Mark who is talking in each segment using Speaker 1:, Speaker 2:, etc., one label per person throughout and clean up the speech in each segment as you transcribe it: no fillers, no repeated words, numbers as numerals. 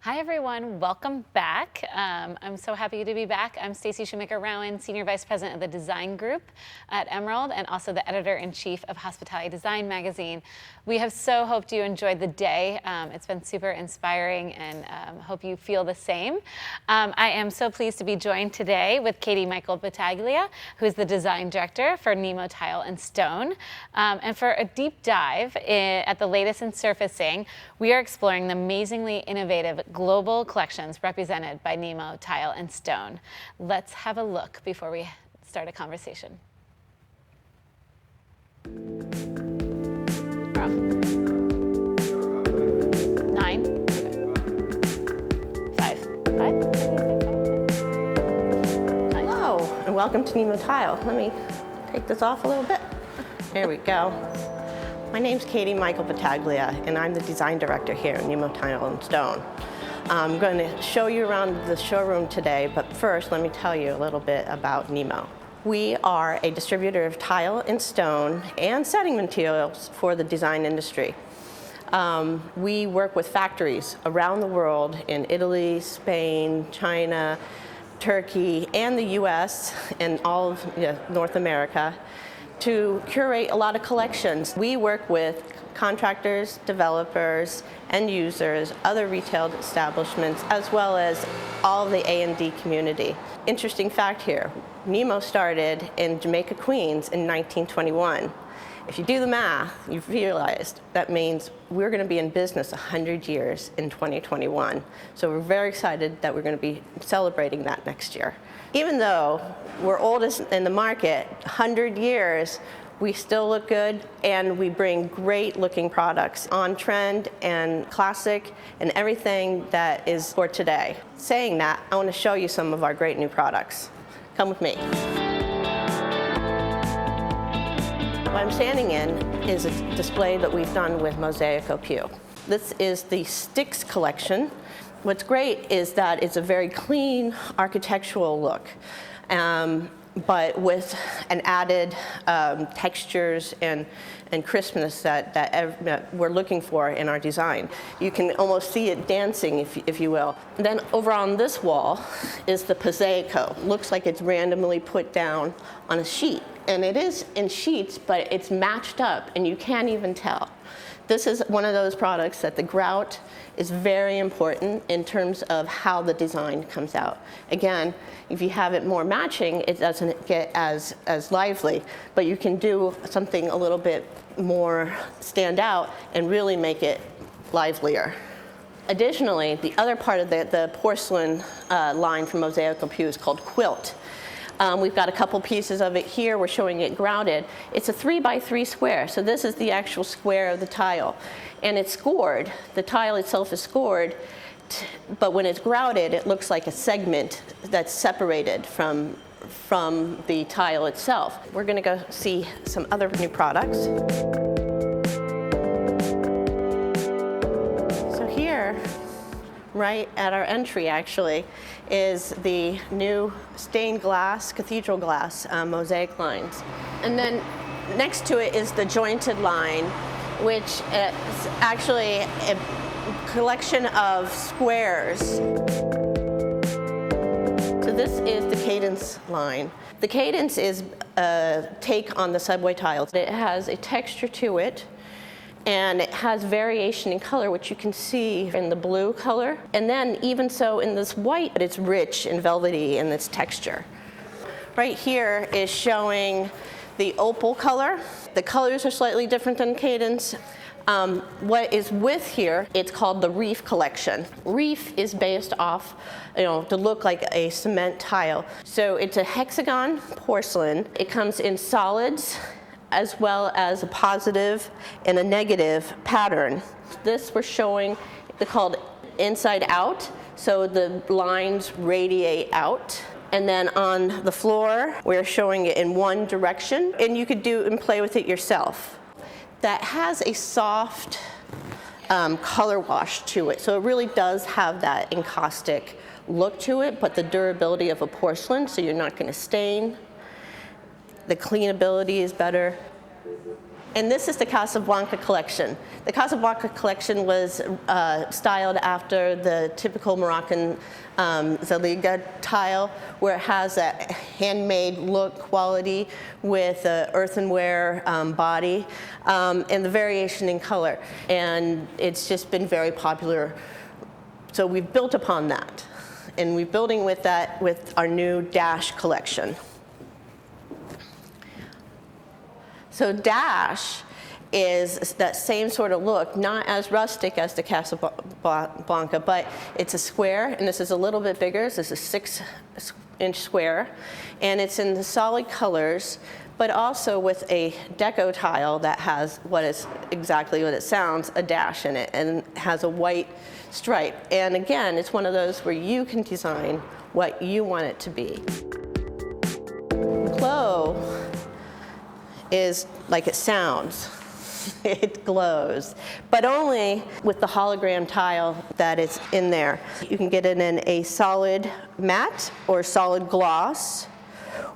Speaker 1: Hi everyone, welcome back. I'm so happy to be back. I'm Stacy Shoemaker-Rowan, Senior Vice President of the Design Group at Emerald and also the Editor-in-Chief of Hospitality Design Magazine. We have so hoped you enjoyed the day. It's been super inspiring and hope you feel the same. I am so pleased to be joined today with Katie Michael Battaglia, who's the Design Director for NEMO Tile and Stone. And for a deep dive at the latest in surfacing, we are exploring the amazingly innovative global collections represented by NEMO Tile and Stone. Let's have a look before we start a conversation. We're off. 9. Okay. 5. 5?
Speaker 2: Hello, and welcome to NEMO Tile. Let me take this off a little bit. There we go. My name's Katie Michael Battaglia, and I'm the Design Director here at NEMO Tile and Stone. I'm going to show you around the showroom today, but first let me tell you a little bit about NEMO. We are a distributor of tile and stone and setting materials for the design industry. We work with factories around the world in Italy, Spain, China, Turkey, and the US, and all of North America to curate a lot of collections. We work with contractors, developers, end users, other retail establishments, as well as all the A&D community. Interesting fact here, NEMO started in Jamaica, Queens in 1921. If you do the math, you've realized that means we're going to be in business 100 years in 2021. So we're very excited that we're going to be celebrating that next year. Even though we're oldest in the market, 100 years, we still look good, and we bring great looking products on trend and classic and everything that is for today. Saying that, I want to show you some of our great new products. Come with me. What I'm standing in is a display that we've done with MosaicoPew. This is the Sticks collection. What's great is that it's a very clean architectural look. But with an added textures and crispness that we're looking for in our design. You can almost see it dancing, if you will. And then over on this wall is the Mosaico. Looks like it's randomly put down on a sheet. And it is in sheets, but it's matched up, and you can't even tell. This is one of those products that the grout is very important in terms of how the design comes out. Again, if you have it more matching, it doesn't get as lively, but you can do something a little bit more stand out and really make it livelier. Additionally, the other part of the porcelain line from MosaicoPew is called Quilt. We've got a couple pieces of it here. We're showing it grouted. It's a 3x3 square, so this is the actual square of the tile. And it's scored. The tile itself is scored, but when it's grouted, it looks like a segment that's separated from the tile itself. We're going to go see some other new products. So here, right at our entry actually, is the new stained glass, cathedral glass mosaic lines. And then next to it is the jointed line, which is actually a collection of squares. So this is the Cadence line. The Cadence is a take on the subway tiles. It has a texture to it, and it has variation in color, which you can see in the blue color. And then even so in this white, but it's rich and velvety in its texture. Right here is showing the opal color. The colors are slightly different than Cadence. What is with here, it's called the Reef collection. Reef is based off, to look like a cement tile. So it's a hexagon porcelain. It comes in solids, as well as a positive and a negative pattern. This we're showing, they're called inside out, so the lines radiate out. And then on the floor, we're showing it in one direction, and you could do and play with it yourself. That has a soft color wash to it, so it really does have that encaustic look to it, but the durability of a porcelain, so you're not going to stain. The cleanability is better. And this is the Casablanca collection. The Casablanca collection was styled after the typical Moroccan Zaliga tile, where it has a handmade look quality with an earthenware body and the variation in color. And it's just been very popular. So we've built upon that. And we're building with that with our new Dash collection. So Dash is that same sort of look, not as rustic as the Casablanca, but it's a square, and this is a little bit bigger. This is a 6-inch square, and it's in the solid colors, but also with a deco tile that has what is exactly what it sounds, a dash in it, and has a white stripe. And again, it's one of those where you can design what you want it to be. Glow is like it sounds. It glows, but only with the hologram tile that is in there. You can get it in a solid matte or solid gloss,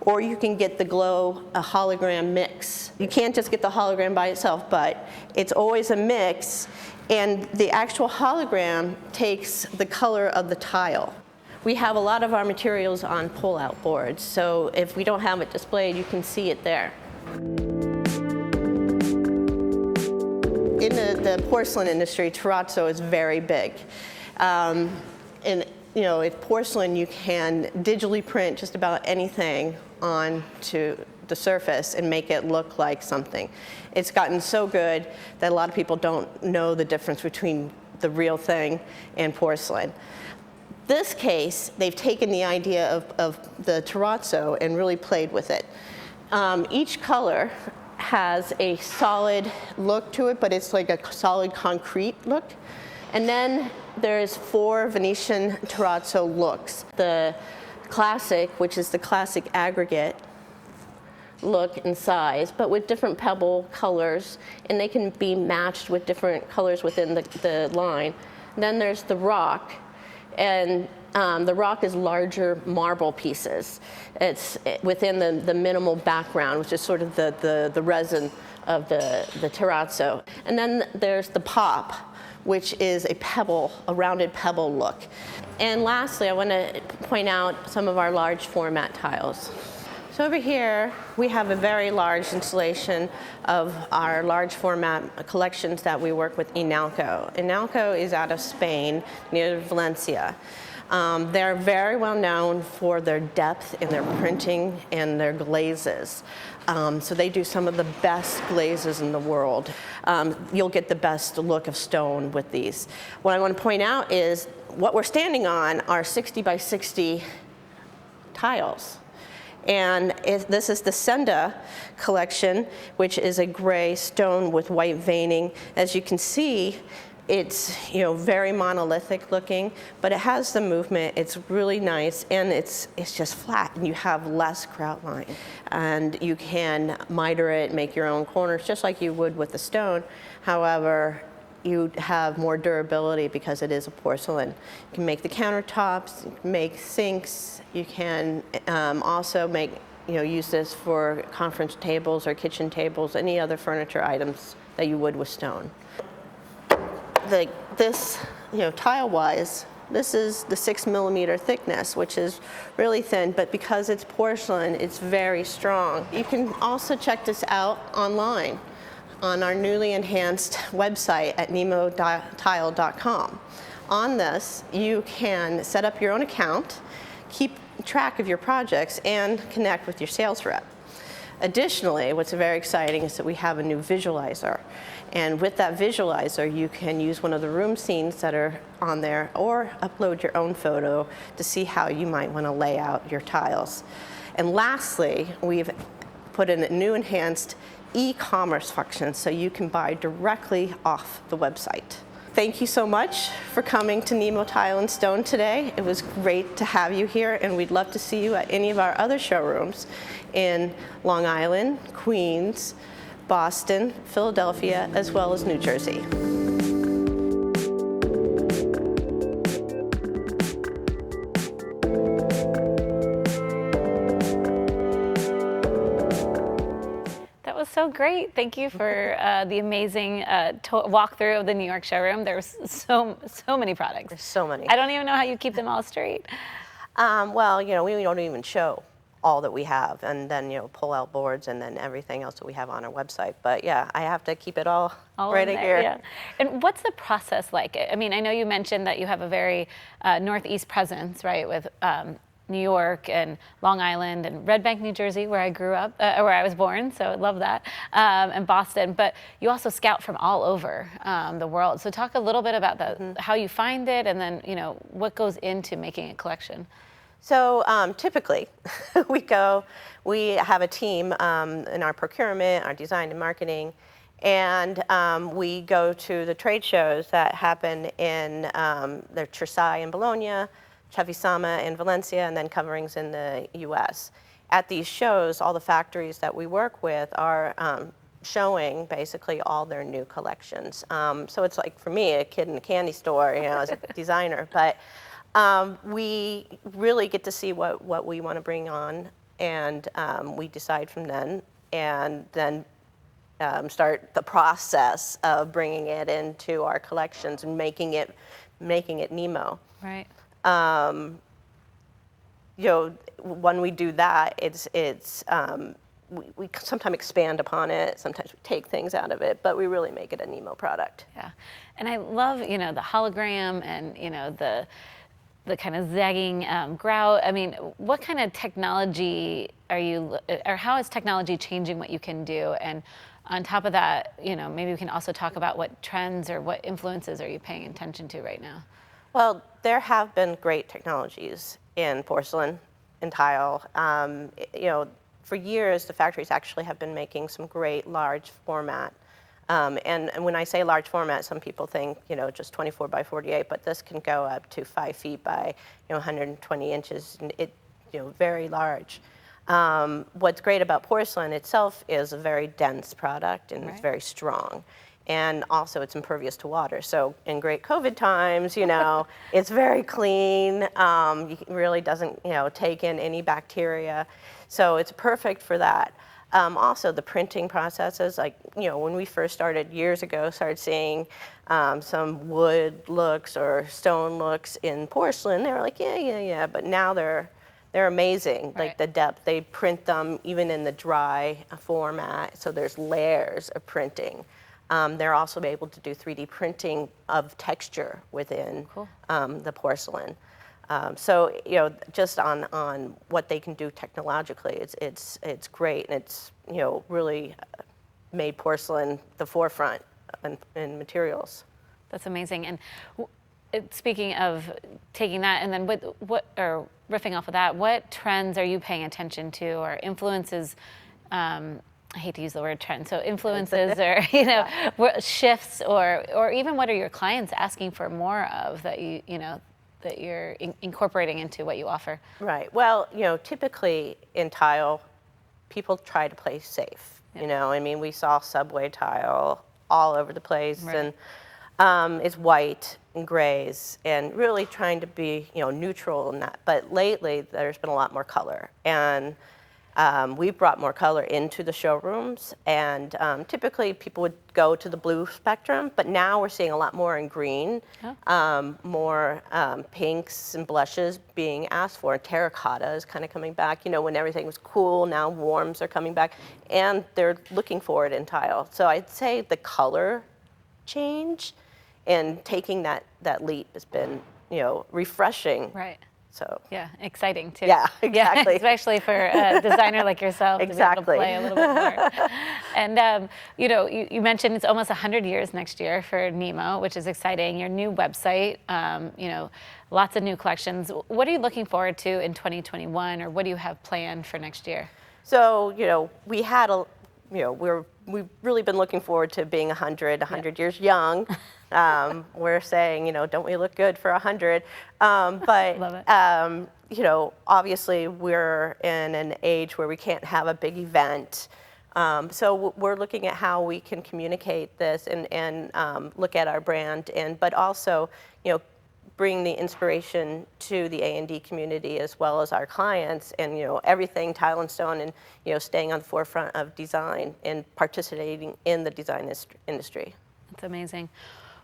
Speaker 2: or you can get the glow a hologram mix. You can't just get the hologram by itself, but it's always a mix, and the actual hologram takes the color of the tile. We have a lot of our materials on pull-out boards, so if we don't have it displayed, you can see it there. In the porcelain industry, terrazzo is very big. And you know, with porcelain, you can digitally print just about anything onto the surface and make it look like something. It's gotten so good that a lot of people don't know the difference between the real thing and porcelain. This case, they've taken the idea of the terrazzo and really played with it. Each color has a solid look to it, but it's like a solid concrete look. And then there's 4 Venetian terrazzo looks. The classic, which is the classic aggregate look and size, but with different pebble colors, and they can be matched with different colors within the line. And then there's the rock, and the rock is larger marble pieces. It's within the minimal background, which is sort of the resin of the terrazzo. And then there's the pop, which is a pebble, a rounded pebble look. And lastly, I want to point out some of our large format tiles. So over here, we have a very large installation of our large format collections that we work with Inalco. Inalco is out of Spain, near Valencia. They're very well known for their depth in their printing and their glazes. So they do some of the best glazes in the world. You'll get the best look of stone with these. What I want to point out is what we're standing on are 60 by 60 tiles. And this is the Senda collection, which is a gray stone with white veining. As you can see, it's very monolithic looking, but it has the movement. It's really nice, and it's just flat, and you have less grout line. And you can miter it, make your own corners, just like you would with the stone. However, you have more durability because it is a porcelain. You can make the countertops, you can make sinks. You can also make, use this for conference tables or kitchen tables, any other furniture items that you would with stone. This, tile-wise, this is the 6 millimeter thickness, which is really thin, but because it's porcelain, it's very strong. You can also check this out online on our newly enhanced website at nemotile.com. On this, you can set up your own account, keep track of your projects, and connect with your sales rep. Additionally, what's very exciting is that we have a new visualizer. And with that visualizer, you can use one of the room scenes that are on there or upload your own photo to see how you might want to lay out your tiles. And lastly, we've put in a new enhanced e-commerce function so you can buy directly off the website. Thank you so much for coming to NEMO Tile and Stone today. It was great to have you here, and we'd love to see you at any of our other showrooms in Long Island, Queens, Boston, Philadelphia, as well as New Jersey.
Speaker 1: That was so so great. Thank you for the amazing walkthrough of the New York showroom. There's so many products.
Speaker 2: There's so many.
Speaker 1: I don't even know how you keep them all straight.
Speaker 2: Well, we don't even show all that we have, and then pull out boards and then everything else that we have on our website. But yeah, I have to keep it all right in here.
Speaker 1: Yeah. And what's the process like? I mean, I know you mentioned that you have a very Northeast presence, right, with New York and Long Island and Red Bank, New Jersey, where I grew up, where I was born, so I love that, and Boston. But you also scout from all over the world. So talk a little bit about how you find it, and then what goes into making a collection.
Speaker 2: So typically, we have a team in our procurement, our design and marketing, and we go to the trade shows that happen in the Terrazzo in Bologna, Chavisama in Valencia, and then coverings in the US. At these shows, all the factories that we work with are showing basically all their new collections. So it's like, for me, a kid in a candy store, as a designer. But we really get to see what we want to bring on, and we decide from then, and then start the process of bringing it into our collections and making it NEMO.
Speaker 1: Right.
Speaker 2: When we do that, we sometimes expand upon it, sometimes we take things out of it, but we really make it a NEMO product.
Speaker 1: Yeah, and I love, the hologram and, the kind of zagging grout. I mean, what kind of technology or how is technology changing what you can do? And on top of that, maybe we can also talk about what trends or what influences are you paying attention to right now?
Speaker 2: Well, there have been great technologies in porcelain and tile. For years, the factories actually have been making some great large format. And when I say large format, some people think, just 24 by 48, but this can go up to 5 feet by, 120 inches. And very large. What's great about porcelain itself is a very dense product, and it's very strong. And also it's impervious to water. So in great COVID times, it's very clean. It really doesn't, take in any bacteria. So it's perfect for that. Also the printing processes, like, when we first started years ago, started seeing some wood looks or stone looks in porcelain, they were like, yeah. But now they're amazing, like the depth. They print them even in the dry format, so there's layers of printing. They're also able to do 3D printing of texture within the porcelain. So just on what they can do technologically, it's great, and it's really made porcelain the forefront in materials.
Speaker 1: That's amazing. And speaking of taking that, and then or riffing off of that, what trends are you paying attention to, or influences? I hate to use the word trend, so influences or shifts, or even what are your clients asking for more of that that you're incorporating into what you offer? Right.
Speaker 2: Well, typically in tile, people try to play safe. We saw subway tile all over the place, and it's white and grays, and really trying to be neutral in that. But lately, there's been a lot more color, and we've brought more color into the showrooms, and typically people would go to the blue spectrum, but now we're seeing a lot more in green, more pinks and blushes being asked for. Terracotta is kind of coming back. When everything was cool, now warms are coming back, and they're looking for it in tile. So I'd say the color change and taking that leap has been, refreshing.
Speaker 1: Right.
Speaker 2: So
Speaker 1: yeah, exciting too.
Speaker 2: Yeah, exactly.
Speaker 1: Yeah, especially for a designer like yourself to be able to play a little bit more. And you mentioned it's almost 100 years next year for NEMO, which is exciting. Your new website, lots of new collections. What are you looking forward to in 2021, or what do you have planned for next year?
Speaker 2: So we had we've really been looking forward to being 100 years young. We're saying, don't we look good for 100? But
Speaker 1: Love it.
Speaker 2: Obviously we're in an age where we can't have a big event. So we're looking at how we can communicate this and look at our brand, but also, bring the inspiration to the A&D community as well as our clients, and everything tile and stone, and staying on the forefront of design and participating in the design industry.
Speaker 1: That's amazing.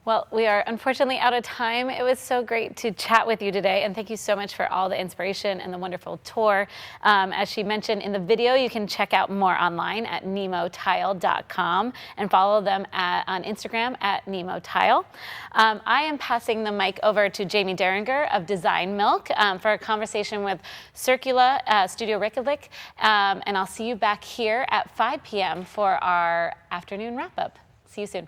Speaker 1: Well, we are unfortunately out of time. It was so great to chat with you today, and thank you so much for all the inspiration and the wonderful tour. As she mentioned in the video, you can check out more online at nemotile.com and follow them on Instagram at nemotile. I am passing the mic over to Jamie Derringer of Design Milk for a conversation with Circula Studio Reykjavik, and I'll see you back here at 5 p.m. for our afternoon wrap-up. See you soon.